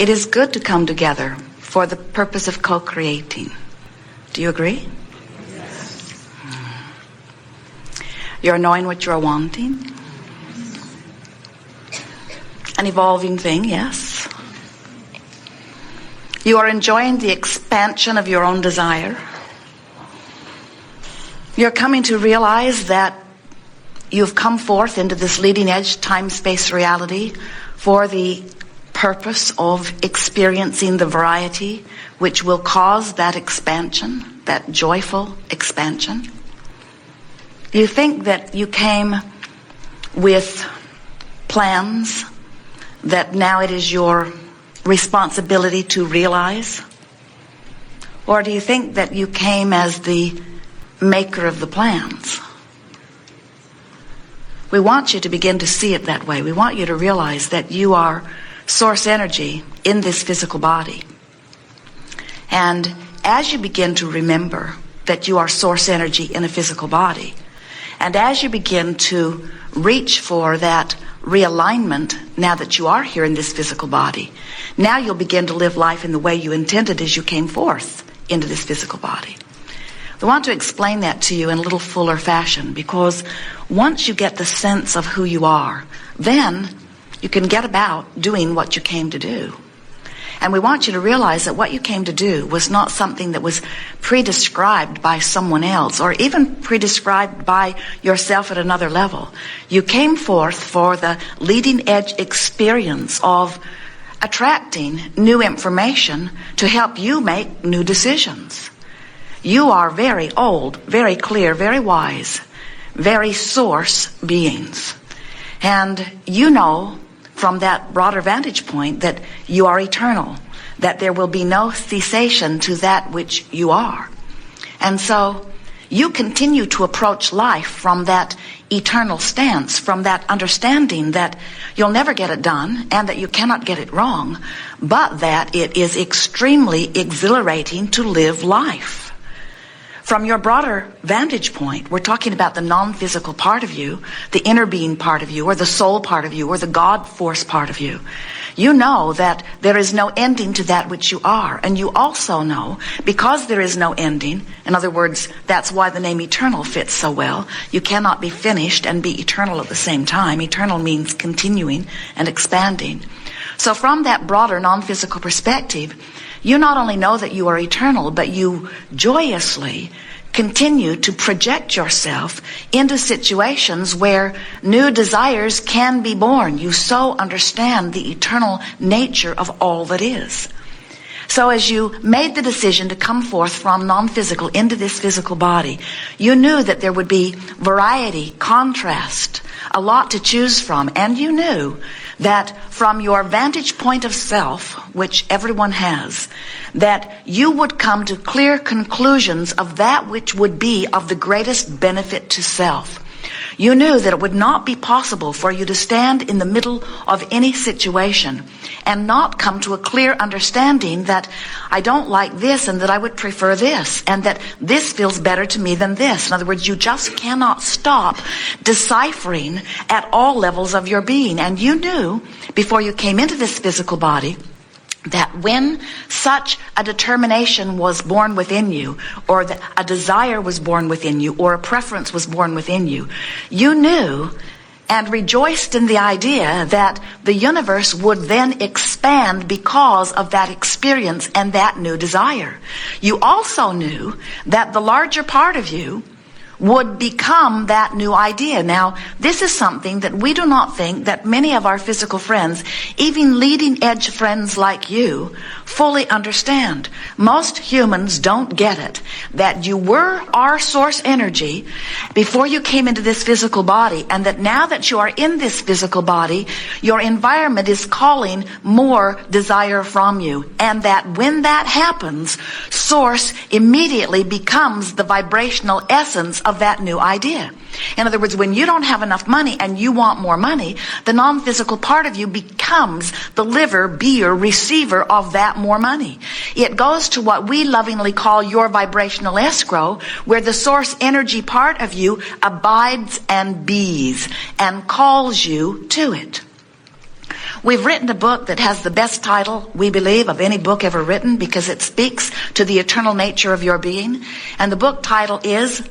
It is good to come together for the purpose of co-creating. Do you agree? Yes. You're knowing what you're wanting. An evolving thing, yes. You are enjoying the expansion of your own desire. You're coming to realize that you've come forth into this leading edge time-space reality for the purpose of experiencing the variety which will cause that expansion, that joyful expansion. You think that you came with plans that now it is your responsibility to realize? Or do you think that you came as the maker of the plans? We want you to begin to see it that way. We want you to realize that you are source energy in this physical body. And as you begin to remember that you are source energy in a physical body, and as you begin to reach for that realignment now that you are here in this physical body, now you'll begin to live life in the way you intended as you came forth into this physical body. I want to explain that to you in a little fuller fashion, because once you get the sense of who you are, then you can get about doing what you came to do. And we want you to realize that what you came to do was not something that was pre-described by someone else or even pre-described by yourself at another level. You came forth for the leading edge experience of attracting new information to help you make new decisions. You are very old, very clear, very wise, very source beings. And you know from that broader vantage point that you are eternal, that there will be no cessation to that which you are. And so you continue to approach life from that eternal stance, from that understanding that you'll never get it done and that you cannot get it wrong, but that it is extremely exhilarating to live life. From your broader vantage point, we're talking about the non-physical part of you, the inner being part of you, or the soul part of you, or the God force part of you. You know that there is no ending to that which you are. And you also know, because there is no ending, in other words, that's why the name eternal fits so well. You cannot be finished and be eternal at the same time. Eternal means continuing and expanding. So from that broader non-physical perspective, you not only know that you are eternal, but you joyously continue to project yourself into situations where new desires can be born. You so understand the eternal nature of all that is. So as you made the decision to come forth from non-physical into this physical body, you knew that there would be variety, contrast, a lot to choose from, and you knew that from your vantage point of self, which everyone has, that you would come to clear conclusions of that which would be of the greatest benefit to self. You knew that it would not be possible for you to stand in the middle of any situation and not come to a clear understanding that I don't like this and that I would prefer this and that this feels better to me than this. In other words, you just cannot stop deciphering at all levels of your being. And you knew before you came into this physical body that when such a determination was born within you, or that a desire was born within you, or a preference was born within you, you knew and rejoiced in the idea that the universe would then expand because of that experience and that new desire. You also knew that the larger part of you would become that new idea. Now, this is something that we do not think that many of our physical friends, even leading edge friends like you, fully understand. Most humans don't get it, that you were our source energy before you came into this physical body, and that now that you are in this physical body, your environment is calling more desire from you. And that when that happens, source immediately becomes the vibrational essence of that new idea. In other words, when you don't have enough money and you want more money, the non-physical part of you becomes the liver, beer, receiver of that more money. It goes to what we lovingly call your vibrational escrow, where the source energy part of you abides and bees and calls you to it. We've written a book that has the best title, we believe, of any book ever written because it speaks to the eternal nature of your being. And the book title is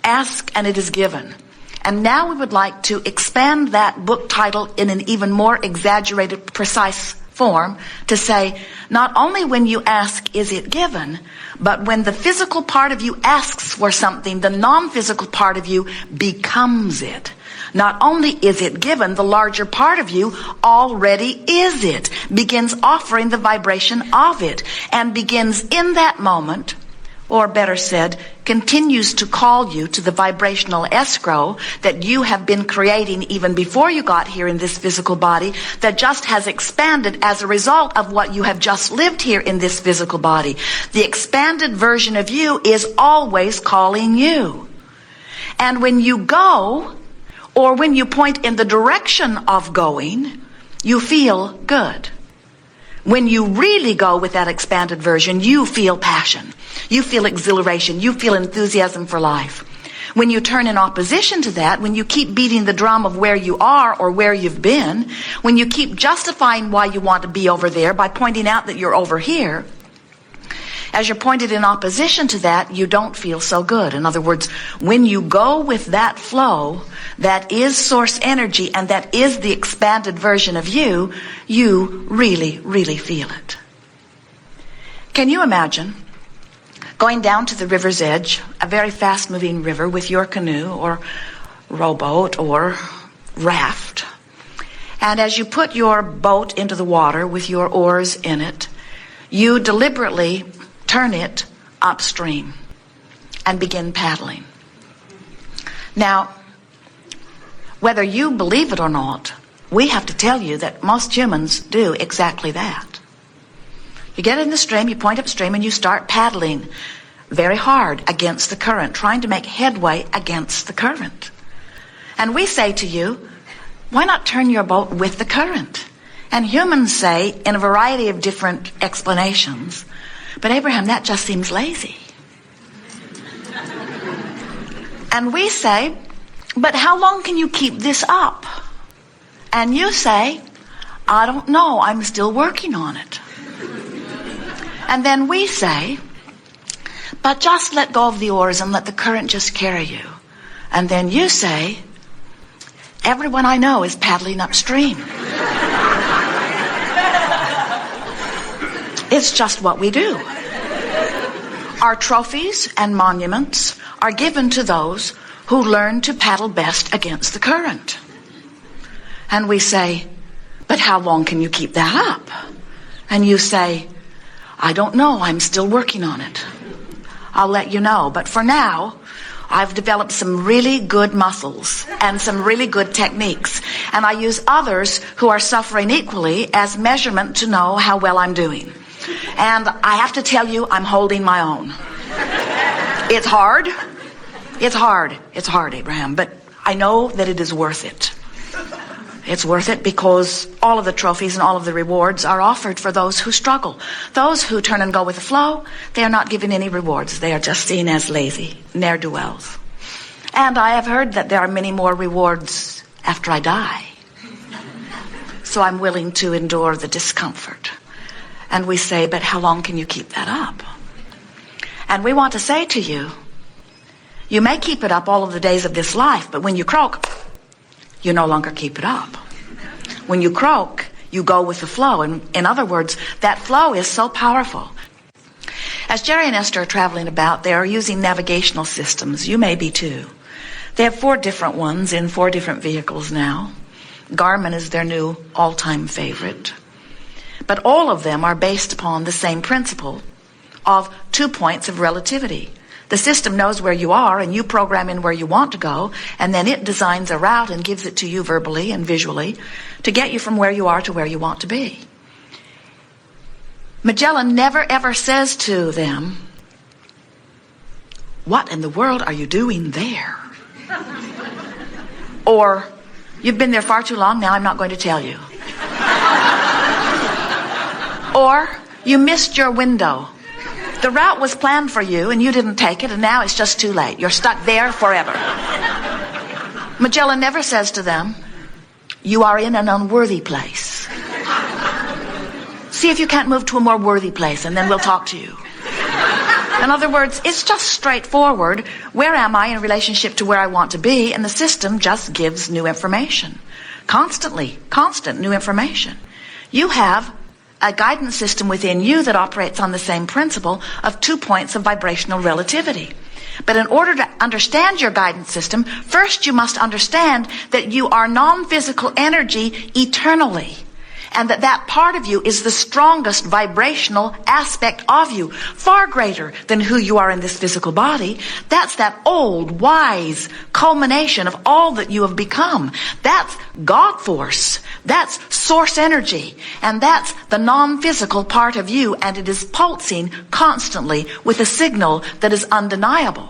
Ask and It Is Given. And now we would like to expand that book title in an even more exaggerated, precise form to say, not only when you ask is it given, but when the physical part of you asks for something, the non-physical part of you becomes it. Not only is it given, the larger part of you already is it, begins offering the vibration of it, and begins in that moment, or better said, continues to call you to the vibrational escrow that you have been creating even before you got here in this physical body, that just has expanded as a result of what you have just lived here in this physical body. The expanded version of you is always calling you. And when you go, or when you point in the direction of going, you feel good. When you really go with that expanded version, you feel passion. You feel exhilaration. You feel enthusiasm for life. When you turn in opposition to that, when you keep beating the drum of where you are or where you've been, when you keep justifying why you want to be over there by pointing out that you're over here, as you're pointed in opposition to that, you don't feel so good. In other words, when you go with that flow, that is source energy and that is the expanded version of you, you really, really feel it. Can you imagine going down to the river's edge, a very fast-moving river, with your canoe or rowboat or raft, and as you put your boat into the water with your oars in it, you deliberately turn it upstream and begin paddling. Now, whether you believe it or not, we have to tell you that most humans do exactly that. You get in the stream, you point upstream, and you start paddling very hard against the current, trying to make headway against the current. And we say to you, why not turn your boat with the current? And humans say, in a variety of different explanations, but Abraham, that just seems lazy. And we say, but how long can you keep this up? And you say, I don't know, I'm still working on it. And then we say, but just let go of the oars and let the current just carry you. And then you say, everyone I know is paddling upstream. It's just what we do. Our trophies and monuments are given to those who learn to paddle best against the current. And we say, but how long can you keep that up? And you say, I don't know, I'm still working on it. I'll let you know. But for now, I've developed some really good muscles and some really good techniques. And I use others who are suffering equally as measurement to know how well I'm doing. And I have to tell you, I'm holding my own. It's hard. It's hard. It's hard, Abraham. But I know that it is worth it. It's worth it because all of the trophies and all of the rewards are offered for those who struggle. Those who turn and go with the flow, they are not given any rewards. They are just seen as lazy, ne'er-do-wells. And I have heard that there are many more rewards after I die. So I'm willing to endure the discomfort. And we say, but how long can you keep that up? And we want to say to you, you may keep it up all of the days of this life, but when you croak, you no longer keep it up. When you croak, you go with the flow. And in other words, that flow is so powerful. As Jerry and Esther are traveling about, they are using navigational systems. You may be too. They have 4 different ones in 4 different vehicles now. Garmin is their new all-time favorite. But all of them are based upon the same principle of 2 points of relativity. The system knows where you are, and you program in where you want to go, and then it designs a route and gives it to you verbally and visually to get you from where you are to where you want to be. Magellan never ever says to them, what in the world are you doing there? Or, you've been there far too long, now I'm not going to tell you. Or, you missed your window. The route was planned for you and you didn't take it, and now it's just too late. You're stuck there forever. Magellan never says to them, you are in an unworthy place. See if you can't move to a more worthy place, and then we'll talk to you. In other words, it's just straightforward. Where am I in relationship to where I want to be? And the system just gives new information. Constant new information. You have a guidance system within you that operates on the same principle of 2 points of vibrational relativity. But in order to understand your guidance system, first you must understand that you are non-physical energy eternally. And that part of you is the strongest vibrational aspect of you, far greater than who you are in this physical body. That's that old, wise culmination of all that you have become. That's God force. That's source energy. And that's the non-physical part of you, and it is pulsing constantly with a signal that is undeniable.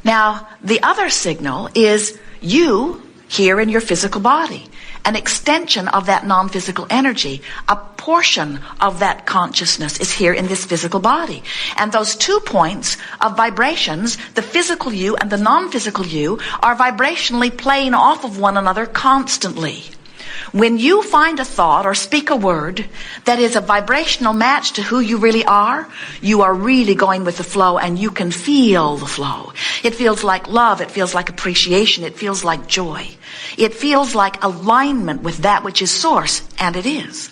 Now, the other signal is you here in your physical body. An extension of that non-physical energy. A portion of that consciousness is here in this physical body. And those 2 points of vibrations, the physical you and the non-physical you, are vibrationally playing off of one another constantly. When you find a thought or speak a word that is a vibrational match to who you really are, you are really going with the flow, and you can feel the flow. It feels like love. It feels like appreciation. It feels like joy. It feels like alignment with that which is source, and it is.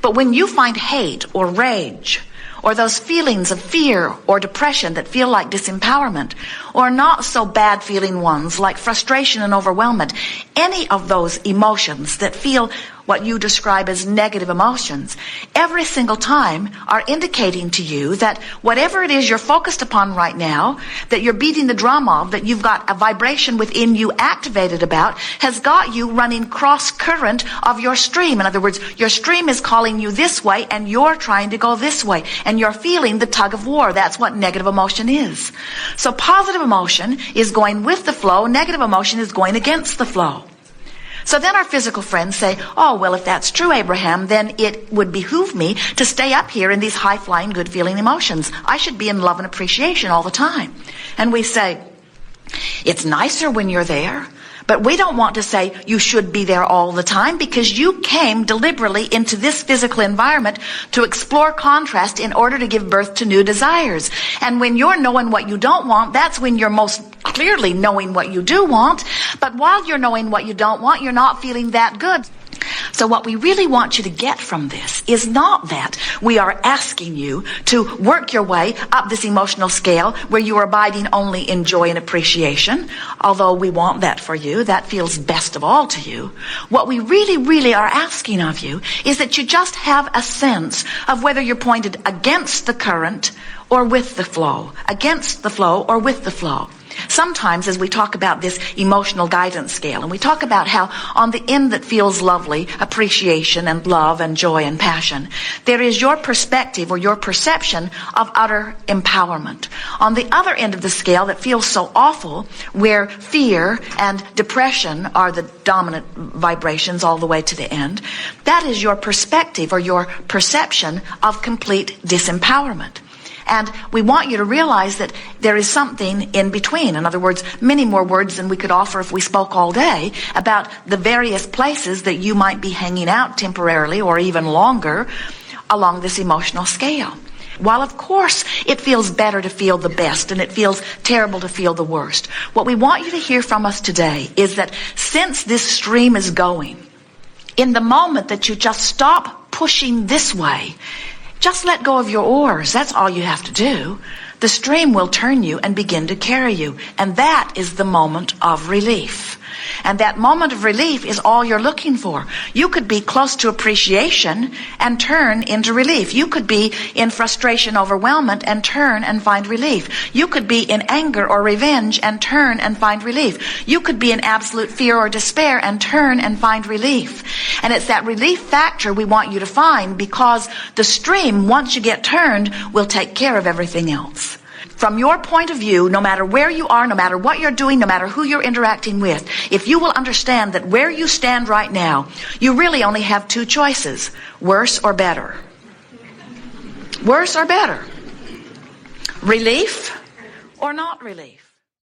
But when you find hate or rage, or those feelings of fear or depression that feel like disempowerment, or not so bad feeling ones like frustration and overwhelmment, any of those emotions that feel what you describe as negative emotions, every single time are indicating to you that whatever it is you're focused upon right now, that you're beating the drum of, that you've got a vibration within you activated about, has got you running cross current of your stream. In other words, your stream is calling you this way, and you're trying to go this way, and you're feeling the tug of war. That's what negative emotion is. So positive emotion is going with the flow. Negative emotion is going against the flow. So then our physical friends say, oh, well, if that's true, Abraham, then it would behoove me to stay up here in these high-flying, good-feeling emotions. I should be in love and appreciation all the time. And we say, it's nicer when you're there. But we don't want to say you should be there all the time, because you came deliberately into this physical environment to explore contrast in order to give birth to new desires. And when you're knowing what you don't want, that's when you're most clearly knowing what you do want. But while you're knowing what you don't want, you're not feeling that good. So what we really want you to get from this is not that we are asking you to work your way up this emotional scale where you are abiding only in joy and appreciation, although we want that for you. That feels best of all to you. What we really are asking of you is that you just have a sense of whether you're pointed against the current or with the flow, against the flow or with the flow. Sometimes as we talk about this emotional guidance scale, and we talk about how on the end that feels lovely, appreciation and love and joy and passion, there is your perspective or your perception of utter empowerment. On the other end of the scale that feels so awful, where fear and depression are the dominant vibrations all the way to the end, that is your perspective or your perception of complete disempowerment. And we want you to realize that there is something in between. In other words, many more words than we could offer if we spoke all day about the various places that you might be hanging out temporarily or even longer along this emotional scale. While of course it feels better to feel the best and it feels terrible to feel the worst, what we want you to hear from us today is that since this stream is going, in the moment that you just stop pushing this way, just let go of your oars. That's all you have to do. The stream will turn you and begin to carry you. And that is the moment of relief. And that moment of relief is all you're looking for. You could be close to appreciation and turn into relief. You could be in frustration, overwhelmment, and turn and find relief. You could be in anger or revenge and turn and find relief. You could be in absolute fear or despair and turn and find relief. And it's that relief factor we want you to find, because the stream, once you get turned, will take care of everything else. From your point of view, no matter where you are, no matter what you're doing, no matter who you're interacting with, if you will understand that where you stand right now, you really only have two choices: worse or better. Worse or better. Relief or not relief.